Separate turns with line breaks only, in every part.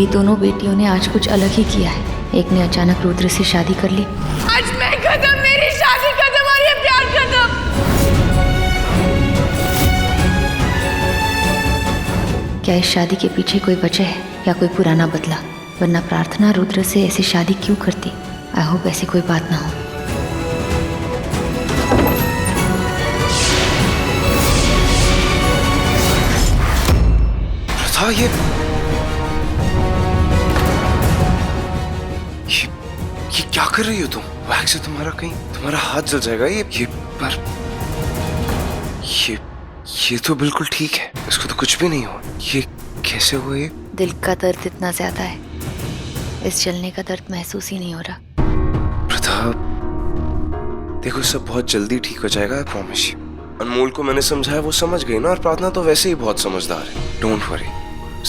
मेरी दोनों बेटियों ने आज कुछ अलग ही किया है। एक ने अचानक रुद्र से शादी कर ली।
आज मैं खत्म, मेरी शादी खत्म और ये प्यार खत्म।
क्या इस शादी के पीछे कोई वजह है या कोई पुराना बदला? वरना प्रार्थना रुद्र से ऐसी शादी क्यों करती? आई होप ऐसी कोई बात ना हो।
ये क्या कर रही हो तुम? वैक्स से तुम्हारा हाथ जल जाएगा। पर ये तो बिल्कुल ठीक है, इसको तो कुछ भी नहीं हुआ। ये कैसे हुआ? ये
दिल का दर्द इतना ज्यादा है, इस जलने का दर्द महसूस ही नहीं हो रहा।
प्रताप देखो, सब बहुत जल्दी ठीक हो जाएगा, आई प्रॉमिस यू। अनमोल को मैंने समझाया, वो समझ गई ना, और प्रार्थना तो वैसे ही बहुत समझदार है। डोंट वरी,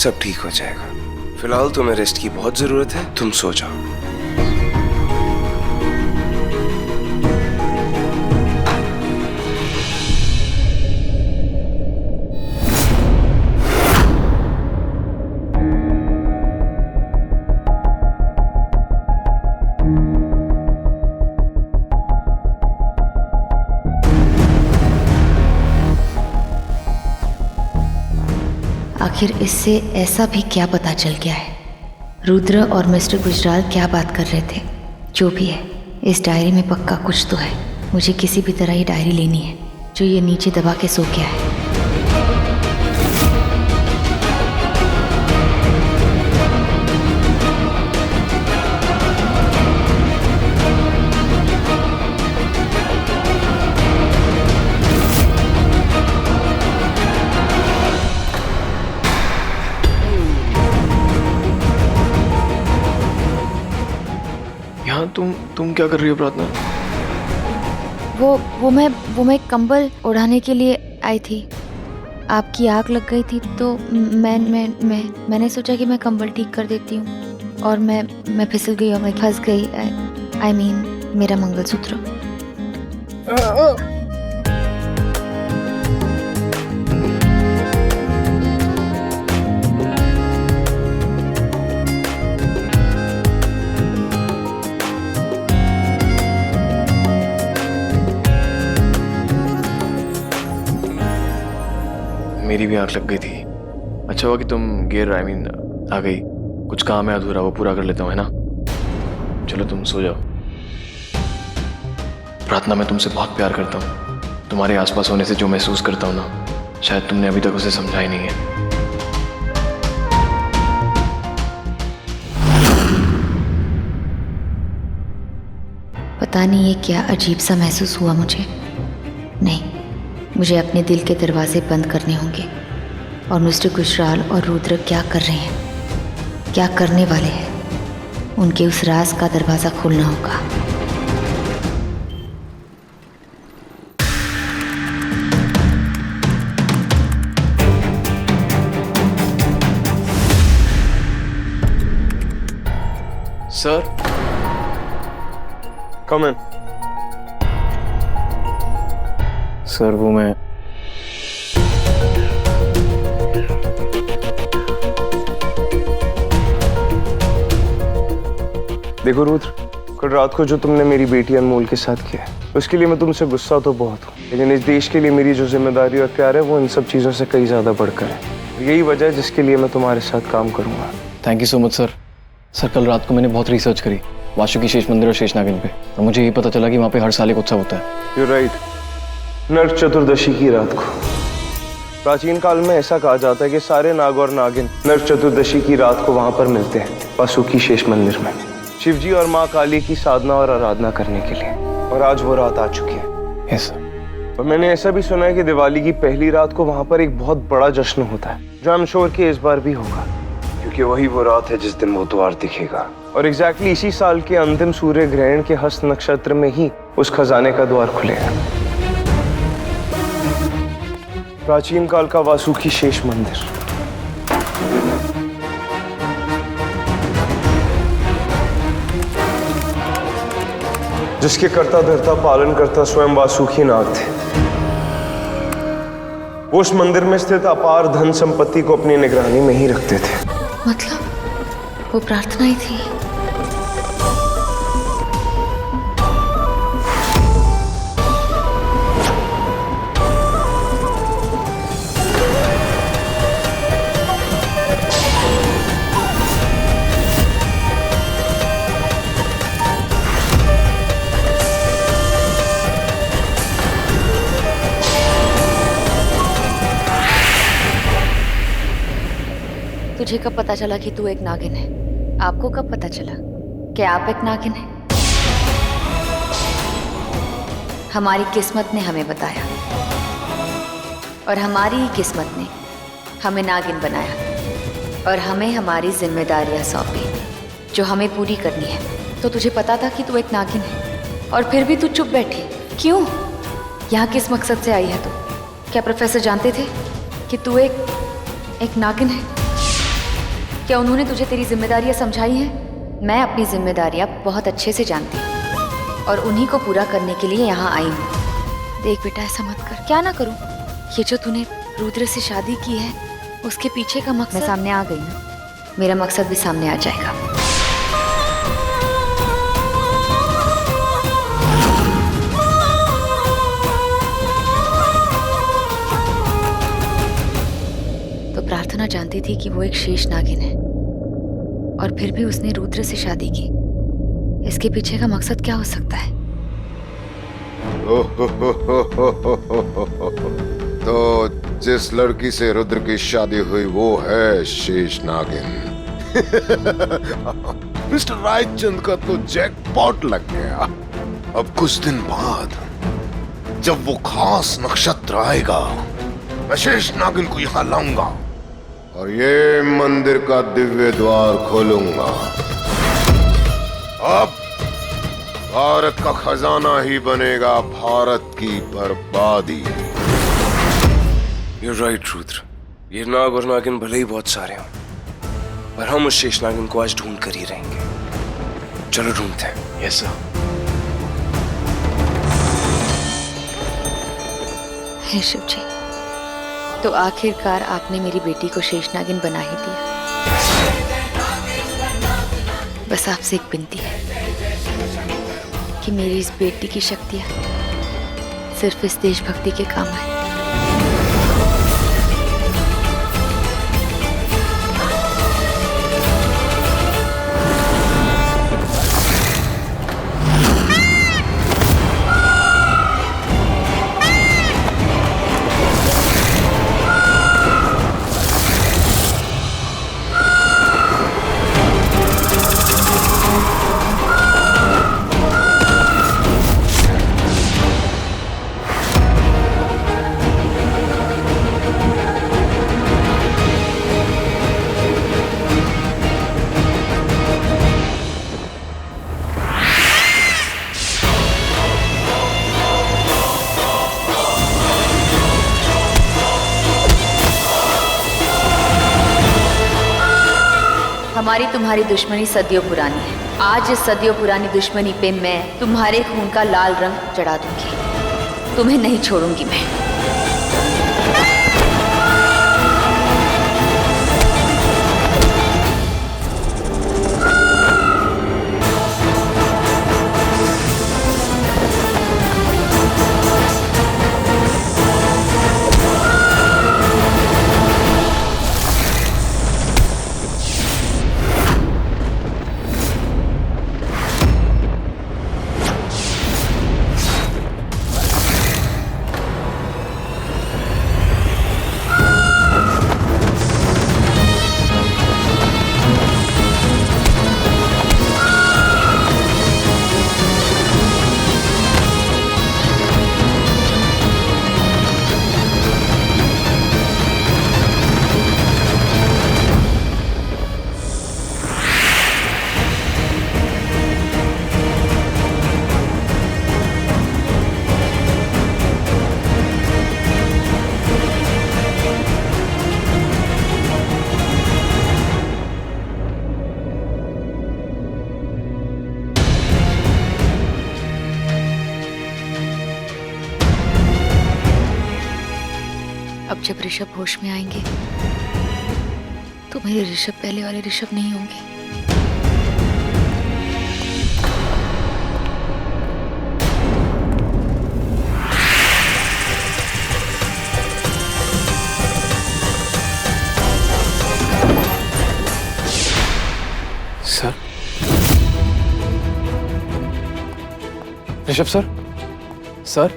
सब ठीक हो जाएगा। फिलहाल तुम्हें रेस्ट की बहुत जरूरत है, तुम सो जाओ।
आखिर इससे ऐसा भी क्या पता चल गया है? रुद्र और मिस्टर गुजराल क्या बात कर रहे थे? जो भी है, इस डायरी में पक्का कुछ तो है। मुझे किसी भी तरह ये डायरी लेनी है जो ये नीचे दबा के सो गया है।
तुम क्या कर रही हो प्रार्थना?
वो मैं कंबल उड़ाने के लिए आई थी। आपकी आग लग गई थी तो मैंने सोचा कि मैं कंबल ठीक कर देती हूँ, और मैं फिसल गई और मैं फंस गई। आई मीन मेरा मंगलसूत्र।
मेरी भी आंख लग गई थी। अच्छा हुआ कि तुम आ गई। कुछ काम है अधूरा, वो पूरा कर लेता हूँ, है ना? चलो तुम सो जाओ। प्रार्थना, मैं तुमसे बहुत प्यार करता हूँ। तुम्हारे आसपास होने से जो महसूस करता हूँ ना, शायद तुमने अभी तक उसे समझा ही नहीं है।
पता नहीं ये क्या अजीब सा महसूस हुआ मुझे। नहीं, मुझे अपने दिल के दरवाजे बंद करने होंगे, और मिस्टर गुजराल और रुद्र क्या कर रहे हैं, क्या करने वाले हैं, उनके उस राज का दरवाज़ा खोलना होगा।
सर,
कम इन।
सर वो मैं
देखो रुद्र, कल रात को जो तुमने मेरी बेटी अनमोल के साथ किया, उसके लिए मैं तुमसे गुस्सा तो बहुत हूँ, लेकिन इस देश के लिए मेरी जो जिम्मेदारी और प्यार है वो इन सब चीज़ों से कई ज़्यादा बढ़कर है। यही वजह है जिसके लिए मैं तुम्हारे साथ काम करूँगा।
Thank you so much sir. Sir, कल रात को मैंने बहुत रिसर्च करी वासुकी शेष मंदिर और शेषनागिन पे, और मुझे ये पता चला कि वहाँ पे हर साल एक उत्सव होता है।
You're right. नरक चतुर्दशी की रात को प्राचीन काल में ऐसा कहा जाता है कि सारे नाग और नागिन नरक चतुर्दशी की रात को वहां पर मिलते हैं वासुकी शेष मंदिर में, शिवजी और माँ काली की साधना और आराधना करने के लिए। और आज वो रात आ चुकी है।
Yes sir.
और मैंने ऐसा भी सुना है कि दिवाली की पहली रात को वहां पर एक बहुत बड़ा जश्न होता है, जो आई एम श्योर कि इस बार भी होगा, क्योंकि वही वो रात है जिस दिन वो द्वार दिखेगा। और एग्जैक्टली इसी साल के अंतिम सूर्य ग्रहण के हस्त नक्षत्र में ही उस खजाने का द्वार खुलेगा। प्राचीन काल का वासुकी शेष मंदिर। जिसके कर्ता धर्ता पालन करता स्वयं वासुकी नाग थे। वो उस मंदिर में स्थित अपार धन संपत्ति को अपनी निगरानी में ही रखते थे।
वो प्रार्थना ही थी। तुझे कब पता चला कि तू एक नागिन है? आपको कब पता चला कि आप एक नागिन हैं? हमारी किस्मत ने हमें बताया और हमारी ही किस्मत ने हमें नागिन बनाया और हमें हमारी जिम्मेदारियां सौंपी जो हमें पूरी करनी है। तो तुझे पता था कि तू एक नागिन है और फिर भी तू चुप बैठी क्यों? यहाँ किस मकसद से आई है तू? क्या प्रोफेसर जानते थे कि तू एक नागिन है? क्या उन्होंने तुझे तेरी जिम्मेदारियां समझाई हैं? मैं अपनी जिम्मेदारियां बहुत अच्छे से जानती हूँ और उन्हीं को पूरा करने के लिए यहाँ आई हूँ। देख बेटा, ऐसा मत कर। क्या ना करूँ? ये जो तूने रुद्र से शादी की है उसके पीछे का मकसद। मैं सामने आ गई ना, मेरा मकसद भी सामने आ जाएगा। तो प्रार्थना जानती थी कि वो एक शेष नागिन है और फिर भी उसने रुद्र से शादी की। इसके पीछे का मकसद क्या हो सकता है?
तो जिस लड़की से रुद्र की शादी हुई वो है शेष नागिन। मिस्टर रायचंद का तो जैकपॉट लग गया। अब कुछ दिन बाद जब वो खास नक्षत्र आएगा, मैं शेष नागिन को यहां लाऊंगा और ये मंदिर का दिव्य द्वार खोलूंगा। अब भारत का खजाना ही बनेगा भारत की बर्बादी।
You're right, Rudra. ये नाग और नागिन भले ही बहुत सारे हों, पर हम उस शेष नागिन को आज ढूंढ कर ही रहेंगे। चलो ढूंढते हैं।
Yes sir.
हे शिव जी, तो आखिरकार आपने मेरी बेटी को शेष नागिन बना ही दिया। बस आपसे एक विनती है कि मेरी इस बेटी की शक्तियां सिर्फ इस देशभक्ति के काम आए। हमारी तुम्हारी दुश्मनी सदियों पुरानी है। आज इस सदियों पुरानी दुश्मनी पे मैं तुम्हारे खून का लाल रंग चढ़ा दूंगी। तुम्हें नहीं छोड़ूंगी मैं। अब जब ऋषभ होश में आएंगे तो मेरे ऋषभ पहले वाले ऋषभ नहीं होंगे।
Rishabh sir, sir,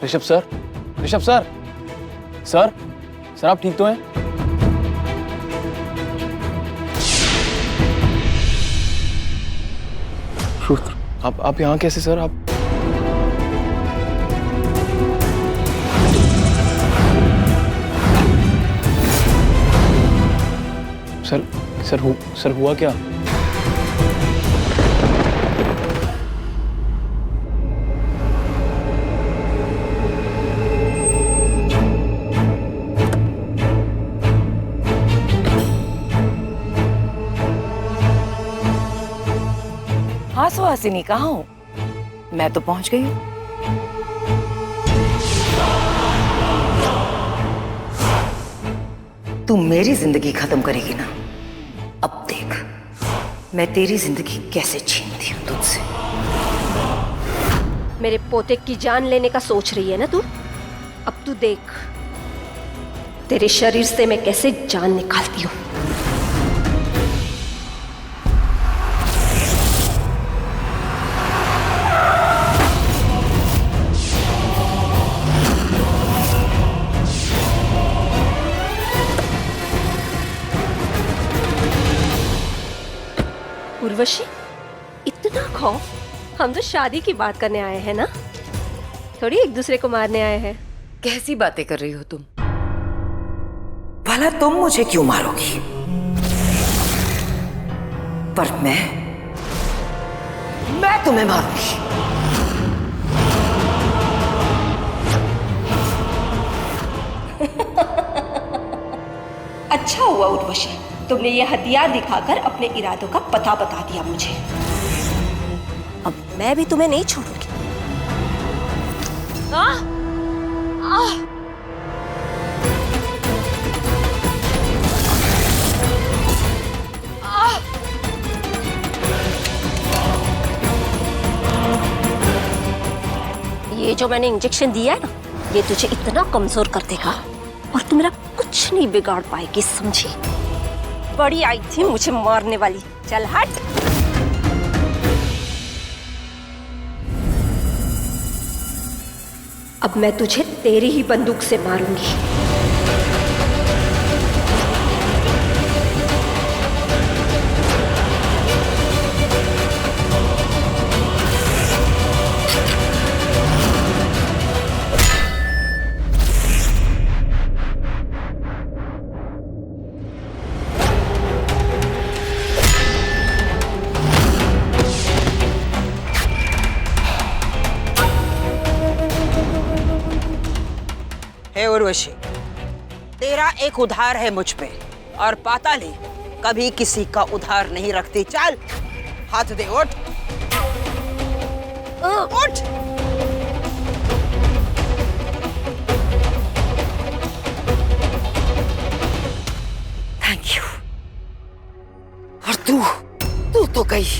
Rishabh sir, Rishabh sir, sir, sir आप ठीक तो हैं? रुद्र, आप यहाँ कैसे सर? आप सर हुआ क्या?
हाँ सुहासिनी, कहाँ हो? मैं तो पहुंच गई हूँ। तू मेरी जिंदगी खत्म करेगी ना? अब देख मैं तेरी जिंदगी कैसे छीनती हूँ तुझसे।
मेरे पोते की जान लेने का सोच रही है ना तू? अब तू देख तेरे शरीर से मैं कैसे जान निकालती हूँ। उर्वशी, इतना खौफ? हम तो शादी की बात करने आए हैं ना, थोड़ी एक दूसरे को मारने आए हैं।
कैसी बातें कर रही हो तुम? भला तुम मुझे क्यों मारोगी? पर मैं तुम्हें मारूंगी।
अच्छा हुआ उर्वशी, तुमने ये हथियार दिखाकर अपने इरादों का पता बता दिया मुझे। अब मैं भी तुम्हें नहीं छोड़ूंगी। ये जो मैंने इंजेक्शन दिया है ना, ये तुझे इतना कमजोर कर देगा और तू मेरा कुछ नहीं बिगाड़ पाएगी, समझी? बड़ी आई थी मुझे मारने वाली, चल हट। अब मैं तुझे तेरी ही बंदूक से मारूंगी।
हे उर्वशी, तेरा एक उधार है मुझ पे और पाताली कभी किसी का उधार नहीं रखती। चल हाथ दे, उठ उठ।
Thank you. और तू तो गई।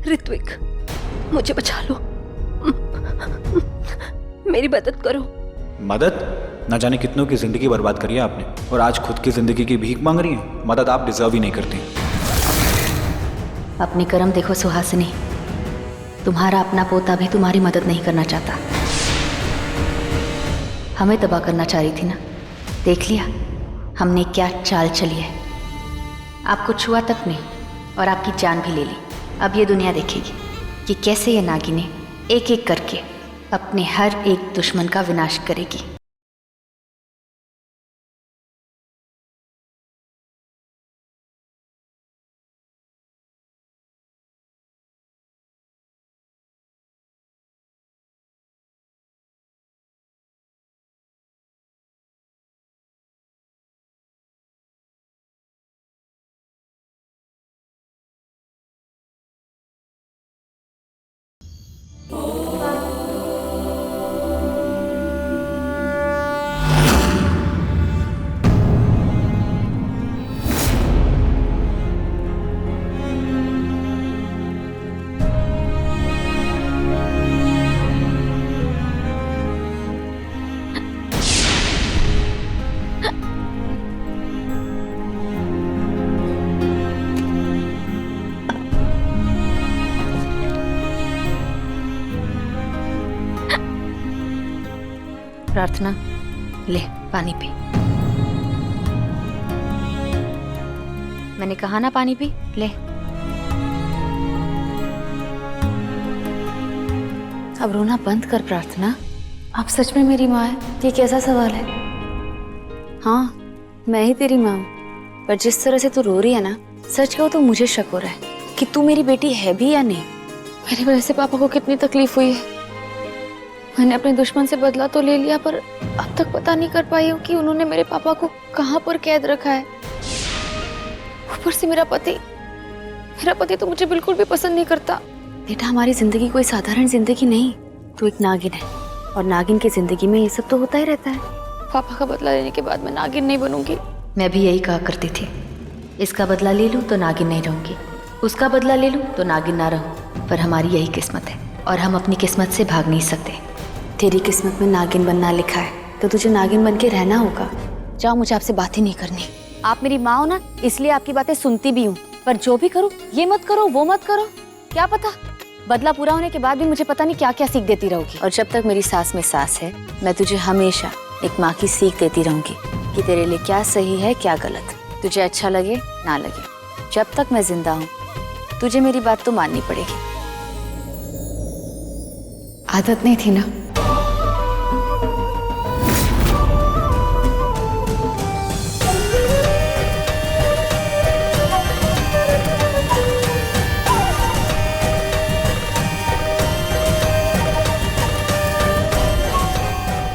ऋत्विक, मुझे बचा लो, मेरी मदद करो।
मदद? न जाने कितनों की जिंदगी बर्बाद करी है आपने और आज खुद की जिंदगी की भीख मांग रही हैं। मदद आप डिजर्व ही नहीं करती।
अपने कर्म देखो सुहासिनी, तुम्हारा अपना पोता भी तुम्हारी मदद नहीं करना चाहता। हमें तबाह करना चाह रही थी ना, देख लिया हमने क्या चाल चली है। आपको छुआ तक नहीं और आपकी जान भी ले ली। अब ये दुनिया देखेगी कि कैसे ये नागिनें एक एक करके अपने हर एक दुश्मन का विनाश करेगी। प्रार्थना, ले पानी पी। मैंने कहा ना पानी पी, ले। अब रोना बंद कर प्रार्थना। आप सच में मेरी माँ है? ये कैसा सवाल है? हाँ, मैं ही तेरी माँ हूँ, पर जिस तरह से तू रो रही है ना, सच कहो तो मुझे शक हो रहा है कि तू मेरी बेटी है भी या नहीं। मेरी वजह से पापा को कितनी तकलीफ हुई है। मैंने अपने दुश्मन से बदला तो ले लिया, पर अब तक पता नहीं कर पाई हूँ कि उन्होंने मेरे पापा को कहाँ पर कैद रखा है। ऊपर से मेरा पति तो मुझे बिल्कुल भी पसंद नहीं करता। बेटा, हमारी जिंदगी कोई साधारण जिंदगी नहीं, तू एक नागिन है, और नागिन की जिंदगी में ये सब तो होता ही रहता है। पापा का बदला लेने के बाद मैं नागिन नहीं बनूंगी। मैं भी यही कहा करती थी, इसका बदला ले लूँ तो नागिन नहीं रहूंगी, उसका बदला ले लूँ तो नागिन ना रहूं। पर हमारी यही किस्मत है और हम अपनी किस्मत से भाग नहीं सकते। तेरी किस्मत में नागिन बनना लिखा है तो तुझे नागिन बन के रहना होगा। जाओ, मुझे आपसे बात ही नहीं करनी। आप मेरी माँ हो ना, इसलिए आपकी बातें सुनती भी हूँ, पर जो भी करूँ, ये मत करो वो मत करो, क्या पता बदला पूरा होने के बाद भी मुझे पता नहीं क्या क्या सीख देती रहूंगी। और जब तक मेरी सांस में सांस है, मैं तुझे हमेशा एक माँ की सीख देती रहूंगी कि तेरे लिए क्या सही है क्या गलत, तुझे अच्छा लगे ना लगे। जब तक मैं जिंदा हूँ तुझे मेरी बात तो माननी पड़ेगी। आदत नहीं थी ना।